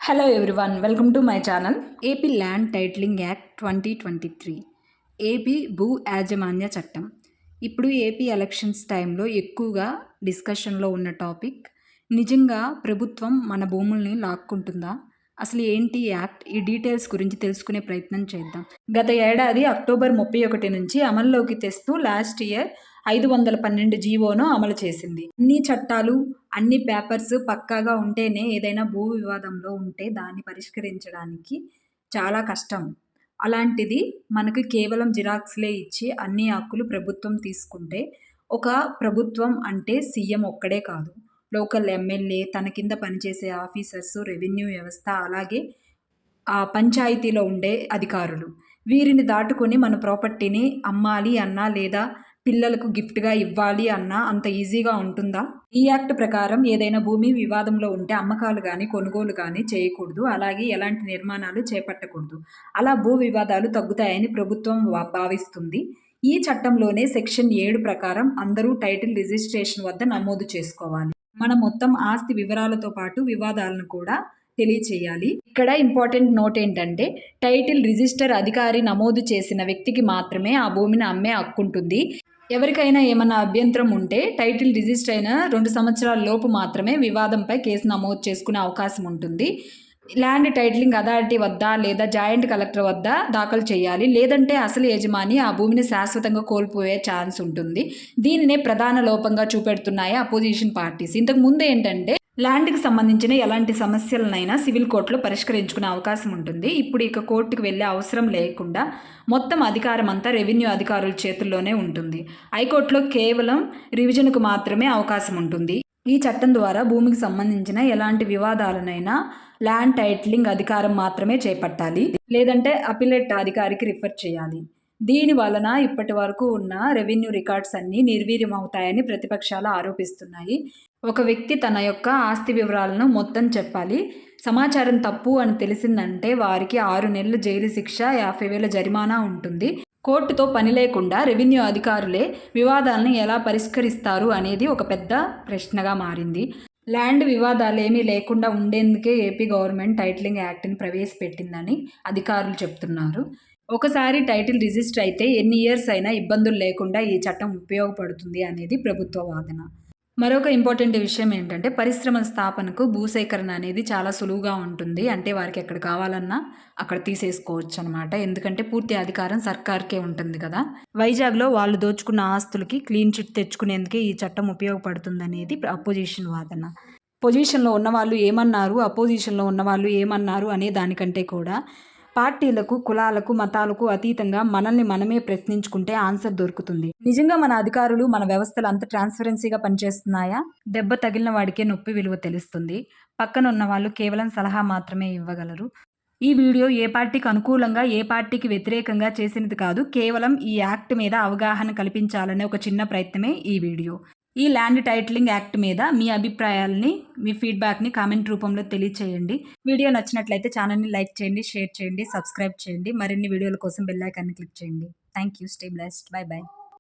Hello everyone, welcome to my channel. AP land titling act 2023 AP భూ యాజమాన్య చట్టం. ఇప్పుడు ఏపీ ఎలక్షన్స్ టైంలో ఎక్కువగా డిస్కషన్లో ఉన్న టాపిక్. నిజంగా ప్రభుత్వం మన భూముల్ని లాక్కుంటుందా? అసలు ఏంటి యాక్ట్? ఈ డీటెయిల్స్ గురించి తెలుసుకునే ప్రయత్నం చేద్దాం. గత ఏడాది అక్టోబర్ 31 నుంచి అమల్లోకి తెస్తూ లాస్ట్ ఇయర్ 512 జీవోను అమలు చేసింది. అన్ని చట్టాలు, అన్ని పేపర్స్ పక్కాగా ఉంటేనే ఏదైనా భూ వివాదంలో ఉంటే దాన్ని పరిష్కరించడానికి చాలా కష్టం. అలాంటిది మనకు కేవలం జిరాక్స్లే ఇచ్చి అన్ని హక్కులు ప్రభుత్వం తీసుకుంటే, ఒక ప్రభుత్వం అంటే సీఎం ఒక్కడే కాదు, లోకల్ ఎమ్మెల్యే, తన కింద పనిచేసే ఆఫీసర్స్, రెవెన్యూ వ్యవస్థ, అలాగే పంచాయతీలో ఉండే అధికారులు, వీరిని దాటుకొని మన ప్రాపర్టీని అమ్మాలి అన్నా లేదా పిల్లలకు గిఫ్ట్గా ఇవ్వాలి అన్నా అంత ఈజీగా ఉంటుందా? ఈ యాక్ట్ ప్రకారం ఏదైనా భూమి వివాదంలో ఉంటే అమ్మకాలు కానీ కొనుగోలు కానీ చేయకూడదు, అలాగే ఎలాంటి నిర్మాణాలు చేపట్టకూడదు. అలా భూ వివాదాలు తగ్గుతాయని ప్రభుత్వం భావిస్తుంది. ఈ చట్టంలోనే సెక్షన్ 7 ప్రకారం అందరూ టైటిల్ రిజిస్ట్రేషన్ వద్ద నమోదు చేసుకోవాలి. మన మొత్తం ఆస్తి వివరాలతో పాటు వివాదాలను కూడా తెలియచేయాలి. ఇక్కడ ఇంపార్టెంట్ నోట్ ఏంటంటే, టైటిల్ రిజిస్టర్ అధికారి నమోదు చేసిన వ్యక్తికి మాత్రమే ఆ భూమిని అమ్మే హక్కు ఉంటుంది. ఎవరికైనా ఏమన్నా అభ్యంతరం ఉంటే టైటిల్ రిజిస్టర్ అయిన 2 సంవత్సరాల లోపు మాత్రమే వివాదంపై కేసు నమోదు చేసుకునే అవకాశం ఉంటుంది. ల్యాండ్ టైటిలింగ్ అథారిటీ వద్ద లేదా జాయింట్ కలెక్టర్ వద్ద దాఖలు చేయాలి. లేదంటే అసలు యజమాని ఆ భూమిని శాశ్వతంగా కోల్పోయే ఛాన్స్ ఉంటుంది. దీనినే ప్రధాన లోపంగా చూపెడుతున్నాయి అపోజిషన్ పార్టీస్. ఇంతకు ముందు ఏంటంటే, ల్యాండ్కి సంబంధించిన ఎలాంటి సమస్యలనైనా సివిల్ కోర్టులో పరిష్కరించుకునే అవకాశం ఉంటుంది. ఇప్పుడు ఇక కోర్టుకు వెళ్ళే అవసరం లేకుండా మొత్తం అధికారం అంతా రెవెన్యూ అధికారుల చేతుల్లోనే ఉంటుంది. హైకోర్టులో కేవలం రివిజన్కు మాత్రమే అవకాశం ఉంటుంది. ఈ చట్టం ద్వారా భూమికి సంబంధించిన ఎలాంటి వివాదాలనైనా ల్యాండ్ టైటిలింగ్ అధికారం మాత్రమే చేపట్టాలి, లేదంటే అపిలేట్ అధికారికి రిఫర్ చేయాలి. దీని వలన ఇప్పటి వరకు ఉన్న రెవెన్యూ రికార్డ్స్ అన్నీ నిర్వీర్యం అవుతాయని ప్రతిపక్షాలు ఆరోపిస్తున్నాయి. ఒక వ్యక్తి తన యొక్క ఆస్తి వివరాలను మొత్తం చెప్పాలి. సమాచారం తప్పు అని తెలిసిందంటే వారికి 6 నెలల జైలు శిక్ష, 50,000 జరిమానా ఉంటుంది. కోర్టుతో పని లేకుండా రెవెన్యూ అధికారులే వివాదాలను ఎలా పరిష్కరిస్తారు అనేది ఒక పెద్ద ప్రశ్నగా మారింది. ల్యాండ్ వివాదాలు ఏమీ లేకుండా ఉండేందుకే ఏపీ గవర్నమెంట్ టైటిలింగ్ యాక్ట్ని ప్రవేశపెట్టిందని అధికారులు చెప్తున్నారు. ఒకసారి టైటిల్ రిజిస్టర్ అయితే ఎన్ని ఇయర్స్ అయినా ఇబ్బందులు లేకుండా ఈ చట్టం ఉపయోగపడుతుంది అనేది ప్రభుత్వ వాదన. మరొక ఇంపార్టెంట్ విషయం ఏంటంటే, పరిశ్రమల స్థాపనకు భూసేకరణ అనేది చాలా సులువుగా ఉంటుంది. అంటే వారికి ఎక్కడ కావాలన్నా అక్కడ తీసేసుకోవచ్చు అనమాట. ఎందుకంటే పూర్తి అధికారం సర్కార్కే ఉంటుంది కదా. వైజాగ్లో వాళ్ళు దోచుకున్న ఆస్తులకి క్లీన్ చిట్ తెచ్చుకునేందుకే ఈ చట్టం ఉపయోగపడుతుంది అనేది అపోజిషన్ వాదన. పొజిషన్లో ఉన్నవాళ్ళు ఏమన్నారు, అపోజిషన్లో ఉన్నవాళ్ళు ఏమన్నారు అనే దానికంటే కూడా పార్టీలకు, కులాలకు, మతాలకు అతీతంగా మనల్ని మనమే ప్రశ్నించుకుంటే ఆన్సర్ దొరుకుతుంది. నిజంగా మన అధికారులు, మన వ్యవస్థలు అంత ట్రాన్స్పరెన్సీగా పనిచేస్తున్నాయా? దెబ్బ తగిలిన వాడికే నొప్పి విలువ తెలుస్తుంది. పక్కన ఉన్న వాళ్ళు కేవలం సలహా మాత్రమే ఇవ్వగలరు. ఈ వీడియో ఏ పార్టీకి అనుకూలంగా, ఏ పార్టీకి వ్యతిరేకంగా చేసినది కాదు. కేవలం ఈ యాక్ట్ మీద అవగాహన కల్పించాలనే ఒక చిన్న ప్రయత్నమే ఈ వీడియో. ఈ ల్యాండ్ టైటిలింగ్ యాక్ట్ మీద మీ అభిప్రాయాలని, మీ ఫీడ్బ్యాక్ని కామెంట్ రూపంలో తెలియచేయండి. వీడియో నచ్చినట్లయితే ఛానల్ని లైక్ చేయండి, షేర్ చేయండి, సబ్స్క్రైబ్ చేయండి. మరిన్ని వీడియోల కోసం బెల్ ఐకాన్ని క్లిక్ చేయండి. Thank you. Stay blessed. By by.